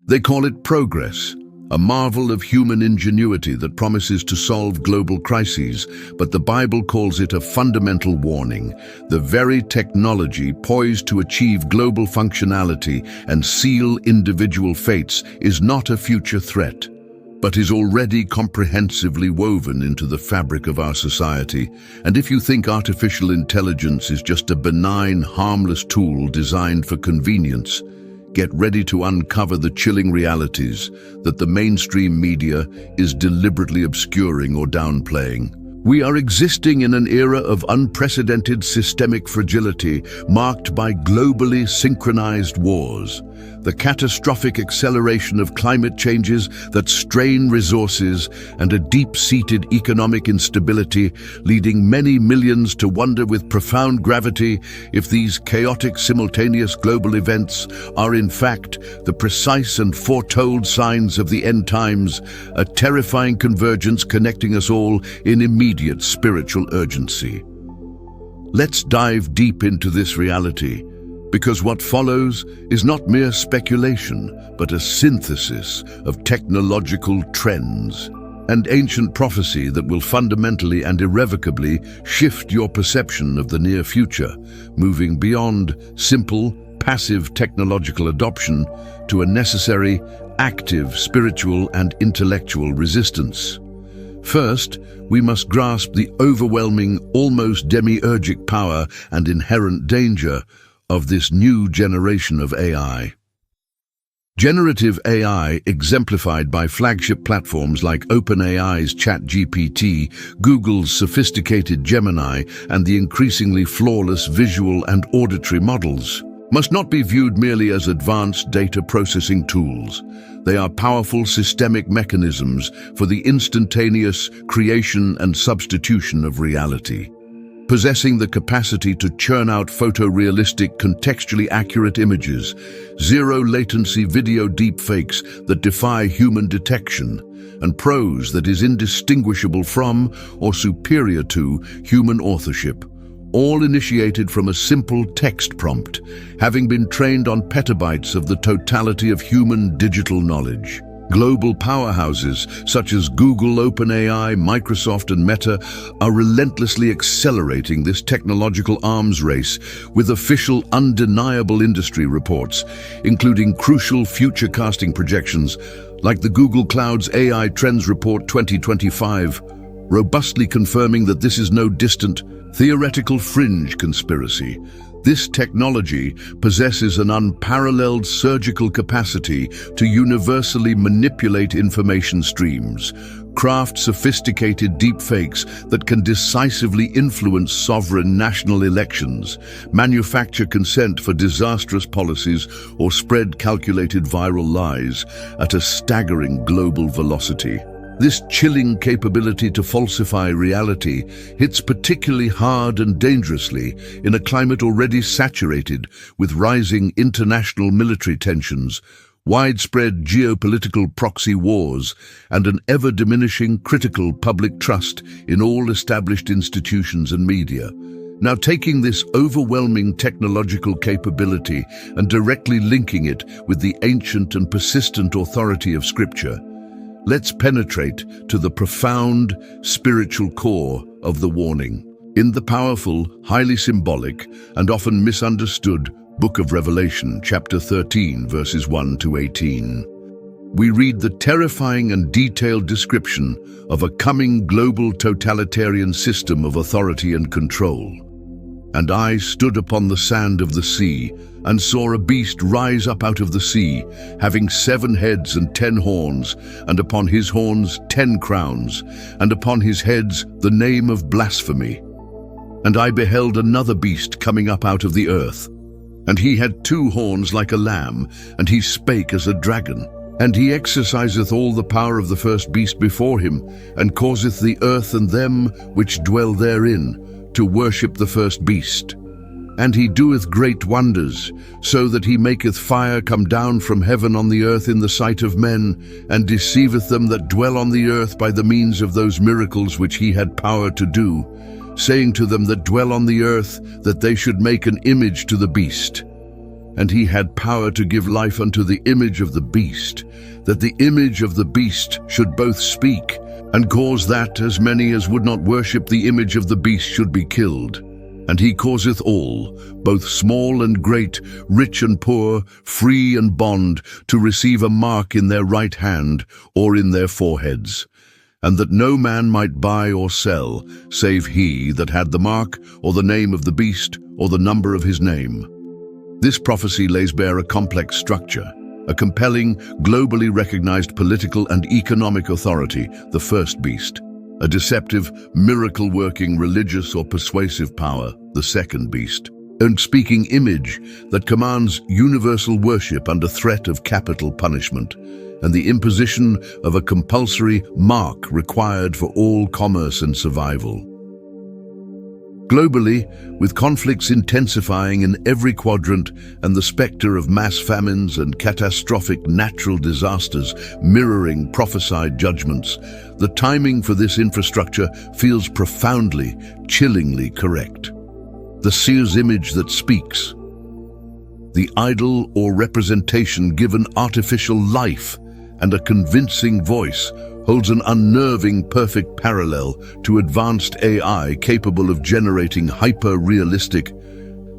They call it progress, a marvel of human ingenuity that promises to solve global crises, but the Bible calls it a fundamental warning. The very technology poised to achieve global functionality and seal individual fates is not a future threat, but is already comprehensively woven into the fabric of our society. And if you think artificial intelligence is just a benign, harmless tool designed for convenience, get ready to uncover the chilling realities that the mainstream media is deliberately obscuring or downplaying. We are existing in an era of unprecedented systemic fragility marked by globally synchronized wars, the catastrophic acceleration of climate changes that strain resources, and a deep-seated economic instability leading many millions to wonder with profound gravity if these chaotic simultaneous global events are in fact the precise and foretold signs of the end times, a terrifying convergence connecting us all in immediate spiritual urgency. Let's dive deep into this reality, because what follows is not mere speculation, but a synthesis of technological trends and ancient prophecy that will fundamentally and irrevocably shift your perception of the near future, moving beyond simple, passive technological adoption to a necessary, active spiritual and intellectual resistance. First, we must grasp the overwhelming, almost demiurgic power and inherent danger of this new generation of AI. Generative AI, exemplified by flagship platforms like OpenAI's ChatGPT, Google's sophisticated Gemini, and the increasingly flawless visual and auditory models, must not be viewed merely as advanced data processing tools. They are powerful systemic mechanisms for the instantaneous creation and substitution of reality. Possessing the capacity to churn out photorealistic, contextually accurate images, zero-latency video deepfakes that defy human detection, and prose that is indistinguishable from or superior to human authorship, all initiated from a simple text prompt, having been trained on petabytes of the totality of human digital knowledge. Global powerhouses such as Google, OpenAI, Microsoft, and Meta are relentlessly accelerating this technological arms race with official, undeniable industry reports, including crucial future-casting projections like the Google Cloud's AI Trends Report 2025, robustly confirming that this is no distant, theoretical fringe conspiracy. This technology possesses an unparalleled surgical capacity to universally manipulate information streams, craft sophisticated deepfakes that can decisively influence sovereign national elections, manufacture consent for disastrous policies, or spread calculated viral lies at a staggering global velocity. This chilling capability to falsify reality hits particularly hard and dangerously in a climate already saturated with rising international military tensions, widespread geopolitical proxy wars, and an ever-diminishing critical public trust in all established institutions and media. Now, taking this overwhelming technological capability and directly linking it with the ancient and persistent authority of Scripture, let's penetrate to the profound spiritual core of the warning. In the powerful, highly symbolic, and often misunderstood Book of Revelation, chapter 13, verses 1 to 18, we read the terrifying and detailed description of a coming global totalitarian system of authority and control. And I stood upon the sand of the sea, and saw a beast rise up out of the sea, having 7 heads and 10 horns, and upon his horns 10 crowns, and upon his heads the name of blasphemy. And I beheld another beast coming up out of the earth, and he had 2 horns like a lamb, and he spake as a dragon. And he exerciseth all the power of the first beast before him, and causeth the earth and them which dwell therein to worship the first beast. And he doeth great wonders, so that he maketh fire come down from heaven on the earth in the sight of men, and deceiveth them that dwell on the earth by the means of those miracles which he had power to do, saying to them that dwell on the earth that they should make an image to the beast, And he had power to give life unto the image of the beast, that the image of the beast should both speak, and cause that as many as would not worship the image of the beast should be killed. And he causeth all, both small and great, rich and poor, free and bond, to receive a mark in their right hand or in their foreheads, and that no man might buy or sell, save he that had the mark, or the name of the beast, or the number of his name. This prophecy lays bare a complex structure, a compelling, globally recognized political and economic authority, the first beast; a deceptive, miracle-working religious or persuasive power, the second beast; and speaking image that commands universal worship under threat of capital punishment, and the imposition of a compulsory mark required for all commerce and survival. Globally, with conflicts intensifying in every quadrant and the specter of mass famines and catastrophic natural disasters mirroring prophesied judgments, the timing for this infrastructure feels profoundly, chillingly correct. The seer's image that speaks, the idol or representation given artificial life and a convincing voice, holds an unnerving perfect parallel to advanced AI capable of generating hyper-realistic,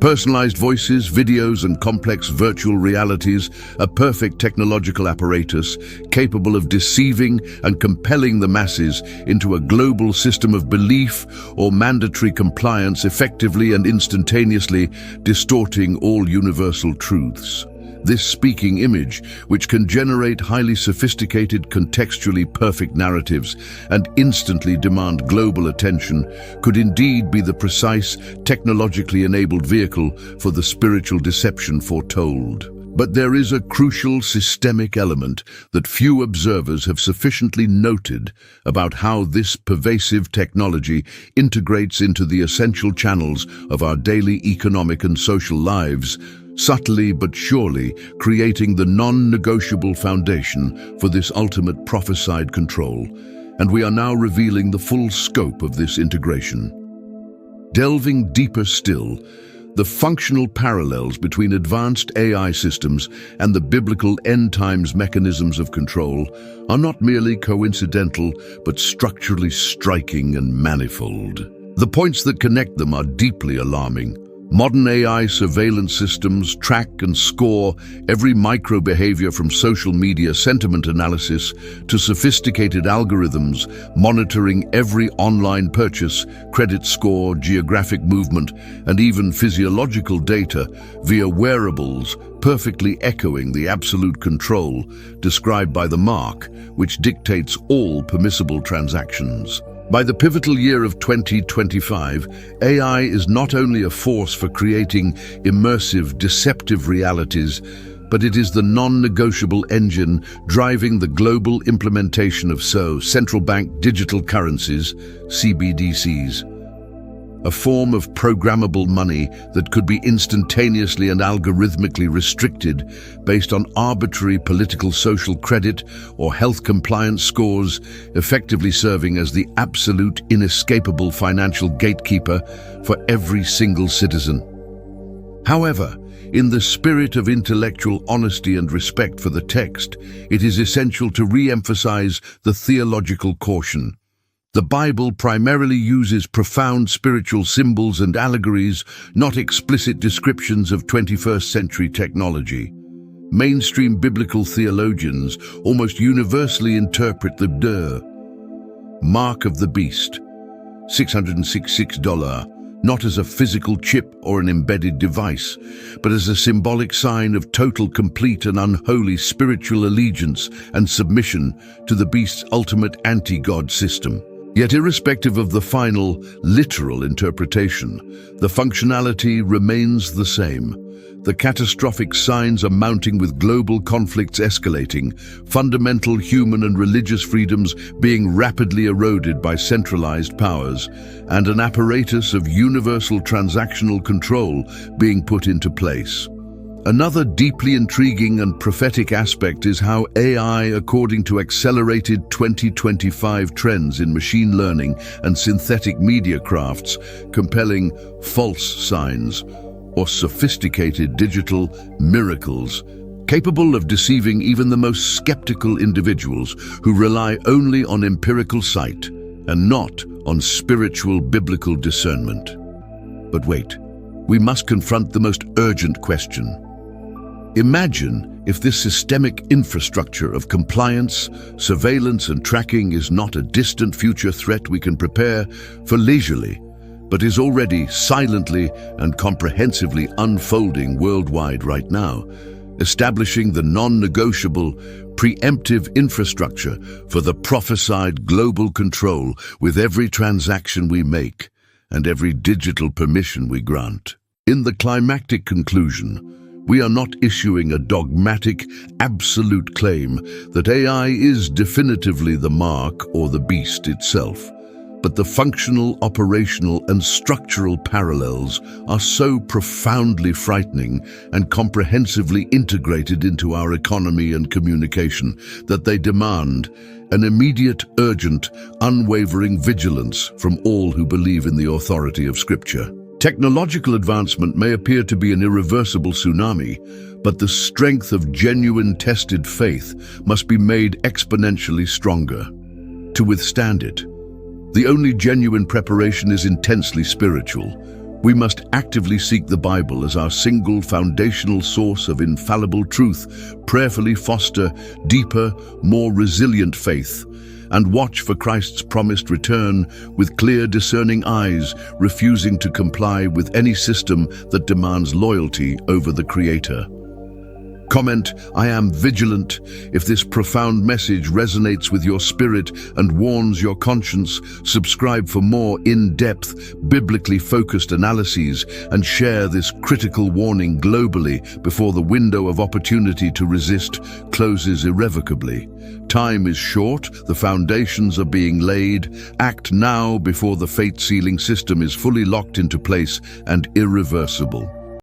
personalized voices, videos, and complex virtual realities, a perfect technological apparatus capable of deceiving and compelling the masses into a global system of belief or mandatory compliance, effectively and instantaneously distorting all universal truths. This speaking image, which can generate highly sophisticated, contextually perfect narratives and instantly demand global attention, could indeed be the precise, technologically enabled vehicle for the spiritual deception foretold. But there is a crucial systemic element that few observers have sufficiently noted about how this pervasive technology integrates into the essential channels of our daily economic and social lives, subtly but surely creating the non-negotiable foundation for this ultimate prophesied control. And we are now revealing the full scope of this integration. Delving deeper still, the functional parallels between advanced AI systems and the biblical end times mechanisms of control are not merely coincidental, but structurally striking and manifold. The points that connect them are deeply alarming. Modern AI surveillance systems track and score every micro-behavior, from social media sentiment analysis to sophisticated algorithms monitoring every online purchase, credit score, geographic movement, and even physiological data via wearables, perfectly echoing the absolute control described by the mark, which dictates all permissible transactions. By the pivotal year of 2025, AI is not only a force for creating immersive, deceptive realities, but it is the non-negotiable engine driving the global implementation of central bank digital currencies, CBDCs. A form of programmable money that could be instantaneously and algorithmically restricted based on arbitrary political social credit or health compliance scores, effectively serving as the absolute inescapable financial gatekeeper for every single citizen. However, in the spirit of intellectual honesty and respect for the text, it is essential to re-emphasize the theological caution. The Bible primarily uses profound spiritual symbols and allegories, not explicit descriptions of 21st century technology. Mainstream biblical theologians almost universally interpret the mark of the beast, $666, not as a physical chip or an embedded device, but as a symbolic sign of total, complete, and unholy spiritual allegiance and submission to the beast's ultimate anti-God system. Yet irrespective of the final, literal interpretation, the functionality remains the same. The catastrophic signs are mounting, with global conflicts escalating, fundamental human and religious freedoms being rapidly eroded by centralized powers, and an apparatus of universal transactional control being put into place. Another deeply intriguing and prophetic aspect is how AI, according to accelerated 2025 trends in machine learning and synthetic media crafts, compelling false signs, or sophisticated digital miracles, capable of deceiving even the most skeptical individuals who rely only on empirical sight and not on spiritual biblical discernment. But wait, we must confront the most urgent question. Imagine if this systemic infrastructure of compliance, surveillance, and tracking is not a distant future threat we can prepare for leisurely, but is already silently and comprehensively unfolding worldwide right now, establishing the non-negotiable, preemptive infrastructure for the prophesied global control with every transaction we make and every digital permission we grant. In the climactic conclusion, we are not issuing a dogmatic, absolute claim that AI is definitively the mark or the beast itself, but the functional, operational, and structural parallels are so profoundly frightening and comprehensively integrated into our economy and communication that they demand an immediate, urgent, unwavering vigilance from all who believe in the authority of Scripture. Technological advancement may appear to be an irreversible tsunami, but the strength of genuine tested faith must be made exponentially stronger. To withstand it, the only genuine preparation is intensely spiritual. We must actively seek the Bible as our single foundational source of infallible truth, prayerfully foster deeper, more resilient faith, and watch for Christ's promised return with clear, discerning eyes, refusing to comply with any system that demands loyalty over the Creator. Comment, I am vigilant, if this profound message resonates with your spirit and warms your conscience. Subscribe for more in-depth, biblically focused analyses and share this critical warning globally before the window of opportunity to resist closes irrevocably. Time is short, the foundations are being laid. Act now before the fate-sealing system is fully locked into place and irreversible.